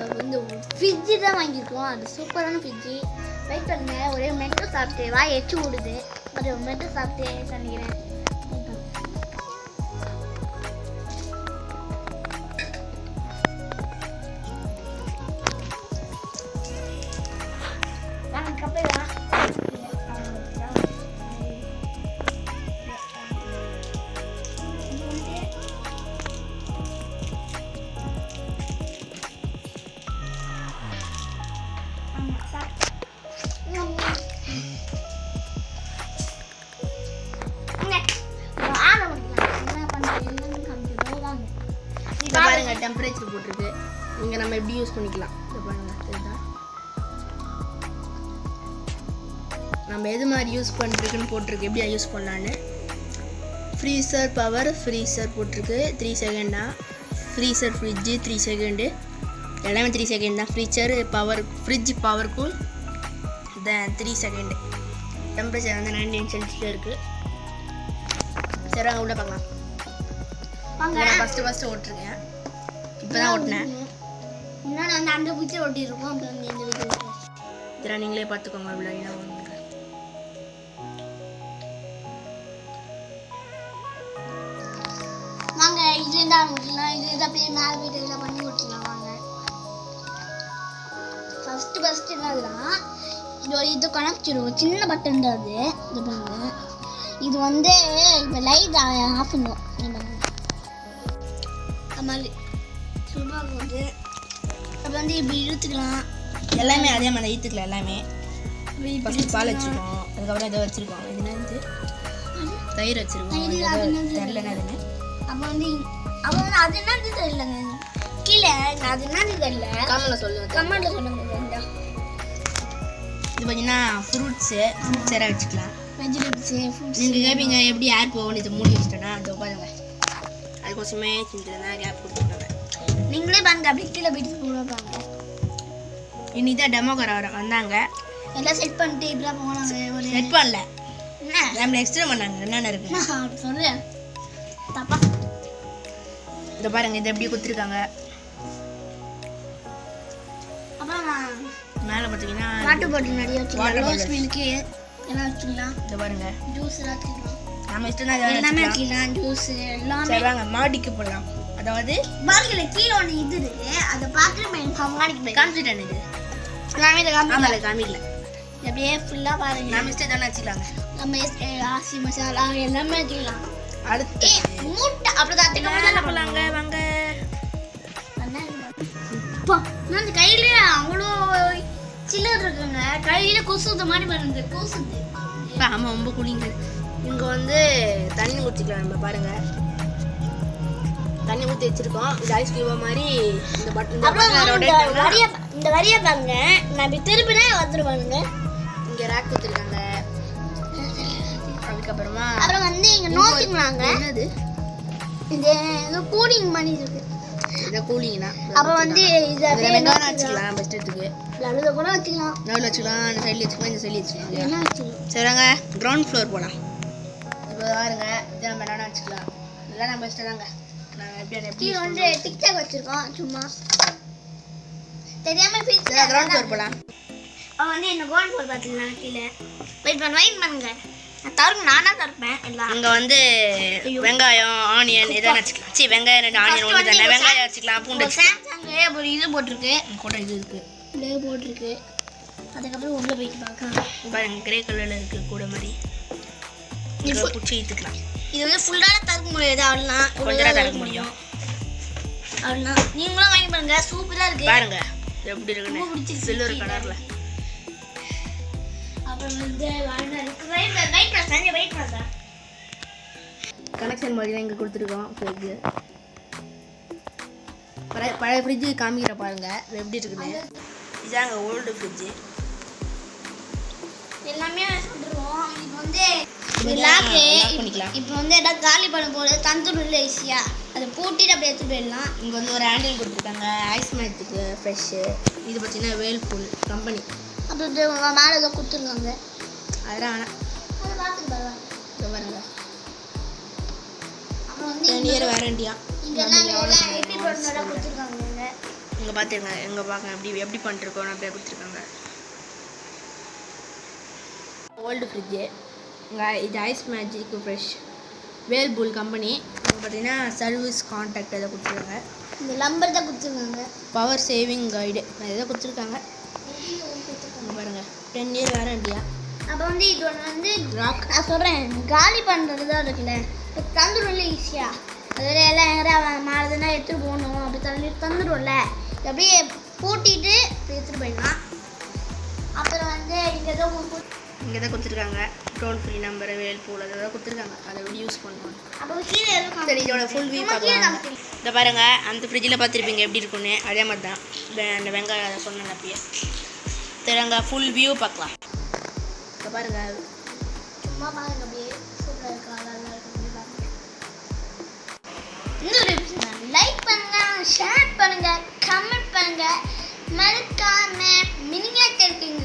வந்து ஃப்ரிட்ஜு தான் வாங்கியிருக்கோம். அது சூப்பரான ஃப்ரிட்ஜு. வெயிட் பண்ணுங்க, ஒரே மெட்டு சாப்பிட்டு வாய் எச்சு விடுது. ஒரு மெட்டு சாப்பிட்டு பண்ணிக்கிறேன். பாருங்க டெம்பரேச்சர் போட்டிருக்கு. இங்க நம்ம எப்படி யூஸ் பண்ணிக்கலாம் பாருங்க. நம்ம எது மாதிரி யூஸ் பண்ணிருக்குன்னு போட்டிருக்கு, எப்படி யூஸ் பண்ணலான்னு. ஃப்ரீசர் பவர் ஃப்ரீசர் போட்டிருக்கு 3 செகண்டா. ஃப்ரீசர் ஃப்ரிட்ஜு 3 செகண்டு, எல்லாமே 3 செகண்ட் தான். Freezer power fridge power cool then 3 second. Temperature வந்து 19 செல்சியஸ் இருக்குது. சரி வாங்க உள்ள பார்க்கலாம். நான் ஃபஸ்ட்டு ஓட்டிருக்கேன், இப்போ தான் ஓட்டினேன். முன்னாடி வந்து அந்த பூச்சி ஓட்டிருக்கோம். அப்புறம் வந்து இந்த வீடியோ இதெல்லாம் நீங்களே பார்த்துக்கோங்க. அப்படின்னா வாங்க இதுலேருந்து ஆரம்பிக்கலாம். இது அப்படியே மேலே போய்ட்டு இதெல்லாம் பண்ணி ஓட்டிக்கலாம். வாங்க ஃபஸ்ட்டு என்னதுன்னா இது கனெக்டிடுவோம். சின்ன பட்டன் தான் அது. இது பண்ணுங்க. இது வந்து இப்போ லைட் ஆஃப் பண்ணுவோம். மாதிரி சும்மா வந்து அப்புறம் வந்து இப்படி இழுத்துக்கலாம். எல்லாமே அதே மாதிரி இழுத்துக்கலாம். எல்லாமே ஃபஸ்ட்டு பால் வச்சுருக்கோம், அதுக்கப்புறம் இதை வச்சுருக்கோம். இதுனா வந்து தயிர் வச்சுருக்கோம். தெரிலன்னா அதுன்னு அப்புறம் வந்து அது என்னது தெரியலங்க. கீழே அது என்னது தெரியல. கமெண்ட்டில் சொல்லுங்க. இது பார்த்தீங்கன்னா ஃப்ரூட்ஸு வேறு வச்சுக்கலாம். Vegetables fruits. நீங்கள் கேட்பீங்க எப்படி ஏர் போகணும், இதை மூடி வச்சுட்டேன்னா அது உட்காருங்க. அதுக்கோசமே சின்னதாக கேப் கொடுத்துருக்காங்க. நீங்களே பாருங்க, அப்படி கீழே போயிட்டு போடுவாங்க. இன்னைக்கு தான் டெமோக்கார வந்தாங்க. எல்லாம் செட் பண்ணிட்டு இப்படிலாம் போனாங்க. ஒரு செட் பண்ணல, என்ன நம்மளை எக்ஸ்ட்ரா பண்ணாங்க. என்னென்ன இருக்கு சொல்லு தப்பா. இதை பாருங்க, இதை எப்படி கொடுத்துருக்காங்க. அப்புறம் மேலே பார்த்தீங்கன்னா வாட்டர் பாட்டில் நிறைய வச்சுக்கலாம். ரோஸ் மில்க்கு எல்லாம் வச்சுக்கலாம். இதை பாருங்க, ஜூஸ் எல்லாம் வச்சுக்கலாம். நம்ம இஷ்டம் எல்லாமே வச்சுக்கலாம். ஜூஸ் எல்லாமே வாங்க மாடிக்கு போடலாம். அதாவது பால்கனில கீழே ஒன்று இது இருக்கு. அதை பார்த்துட்டு மாடிக்கு போய் காமிச்சிட்டேன். இது எல்லாமே இதை காமிக்கல. அப்படியே ஃபுல்லாக பாருங்க. நம்ம இஷ்டம் தானே வச்சுக்கலாங்க. நம்ம ஆசி மசாலா எல்லாமே வச்சுக்கலாம். அடுத்து மூட்டை அப்படிதான் போலாங்க. வாங்க அந்த கையில அவ்வளோ சில்லர் இருக்குங்க. கையில கொசுது மாதிரி வருது. கொசுது. ஆமாம், ரொம்ப குளிங்க. இங்கே வந்து தண்ணி ஊற்றிக்கலாம். நம்ம பாருங்க, தண்ணி ஊற்றி வச்சிருக்கோம். இது ஐஸ் கியூபா மாதிரி இந்த பட்டன் இந்த வரியை பாருங்க. நான் இப்படி திருப்பினா வந்துருவானுங்க. இங்கே ரேக் வச்சிருக்காங்க. அதுக்கப்புறமா அப்புறம் வந்து இங்கே நோட்டிங்களாங்க. என்னது இது ஏதோ கூலிங் மாதிரி இருக்கு. இதை கூலிங்னா அப்புறம் வந்து இது வெங்காயம் வச்சுக்கலாம். பெஸ்ட் எடுத்துக்கு நடுவில் கூட வச்சுக்கலாம். நடுவில் வச்சுக்கலாம். அந்த சைடில் வச்சுக்கலாம், இந்த சைடில் வச்சுக்கலாம். என்ன வச்சுக்கலாம். சரிங்க, கிரவுண்ட் ஃப்ளோர் போகலாம். இப்போ பாருங்க, இது நம்ம என்னென்ன வச்சுக்கலாம். இதெல்லாம் நம்ம பெஸ்ட்டு தாங்க. நாங்கள் எப்படி வந்து டிக்டாக் வச்சுருக்கோம். சும்மா தெரியாமல் கிரவுண்ட் ஃப்ளோர் போகலாம். அவன் வந்து என்ன கிரவுண்ட் ஃப்ளோர் பார்த்துக்கலாம். கீழே வெயிட் பண்ணுங்க. நான் தருங்க, நானாக தருப்பேன் எல்லாம். இங்கே வந்து வெங்காயம், ஆனியன் இதெல்லாம் வச்சுக்கலாம். சரி, வெங்காயம் 2 ஆனியன் ஒன்று தானே. வெங்காயம் வச்சுக்கலாம். பூண்டு சாம்சங்கு ஒரு இது போட்டிருக்கு. கூட இது இருக்குது, உள்ளே போட்டிருக்கு. அதுக்கப்புறம் உள்ளே போயிட்டு பார்க்கலாம். பாருங்க, கிரே கலரில் இருக்குது கூட மாதிரி. பிடிச்சி இழுத்துக்கலாம். இது வந்து ஃபுல்லாக தடுக்க முடியாது. அவ்வளோதான் கொஞ்சம் தான் தடுக்க முடியும். அவ்வளோதான். நீங்களும் வாங்கி பாருங்க, சூப்பராக இருக்குது. பாருங்க எப்படி இருக்குன்னு, சில்வர் கலரில். அப்புறம் வந்து கனெக்ஷன் மாதிரி தான் இங்கே கொடுத்துருக்கோம். ஃப்ரிட்ஜு பழைய ஃப்ரிட்ஜு காமிக்கிற பாருங்க எப்படி இருக்குன்னு. இதாங்க ஓல்டு ஃப்ரிட்ஜு. எல்லாமே சொல்லிடுவோம். இப்போ வந்து லாக்கு இப்போ வந்து எதாவது காலி பண்ண போது தந்துடும் ஈஸியாக. அதை பூட்டிட்டு அப்படியே எடுத்து போயிடலாம். இங்கே வந்து ஒரு ஹேண்டில் கொடுத்துருக்காங்க ஐஸ் மேட்டுக்கு ஃப்ரெஷ்ஷு. இது பார்த்தீங்கன்னா வேல்பூல் கம்பெனி. அப்புறம் மேலே ஏதோ கொடுத்துருக்காங்க. அதெல்லாம் வேணாம், அதை பார்த்துட்டு பாருங்க. பாருங்க. அப்புறம் வந்து 10 இயர் வாரண்டியா. இங்கே எல்லாம் எப்படி கொடுத்துருக்காங்க. இங்கே பார்த்துருங்க, எங்கே பார்க்க எப்படி பண்ணிருக்கோம் அப்படியே கொடுத்துருக்காங்க. ஓல்டு ஃப்ரிட்ஜு இங்கே இது ice magic fresh Whirlpool company. இங்கே பார்த்தீங்கன்னா சர்வீஸ் கான்டாக்ட் எதை கொடுத்துருக்காங்க. இந்த நம்பர் தான் கொடுத்துருக்காங்க. பவர் சேவிங் கைடு எதை கொடுத்துருக்காங்க. இங்கே பாருங்கள் 10 இயர் வேரண்டியா. அப்போ வந்து இது ஒன்று வந்து ராக் நான் சொல்கிறேன், காலி பண்ணுறது தான் இருக்குல்ல, இப்போ தந்துடும்ல ஈஸியாக. அதில் எல்லாம் எங்கடா மாறுதுன்னா எடுத்துகிட்டு போகணும் அப்படி தந்துடும்ல. அப்படியே பூட்டிட்டு எடுத்துகிட்டு போயிடலாம். அப்புறம் வந்து இங்கே ஏதோ இங்கே தான் கொடுத்துருக்காங்க. டோல் ஃப்ரீ நம்பர் வேல்பூல் அதை தான் கொடுத்துருக்காங்க. அதை எப்படி யூஸ் பண்ணுவோம். அப்போ கீழே எதுவும் சரி, இதோட ஃபுல் வியூ பார்க்கலாம். இதை பாருங்கள், அந்த ஃப்ரிட்ஜில் பார்த்துருப்பீங்க எப்படி இருக்குன்னு. அதே மாதிரி தான் அந்த வெங்காயம் அதை சொன்னேன் அப்பயே. தெரியாங்க ஃபுல் வியூ பார்க்கலாம். இங்கே பாருங்கள், சும்மா பாருங்க அப்படியே சூப்பராக இருக்கா, நல்லா இருக்கு பாருங்க. இந்த லைக் பண்ணுங்க, ஷேர் பண்ணுங்க, கமெண்ட் பண்ணுங்க, மறக்காம மினியேச்சர் கிங்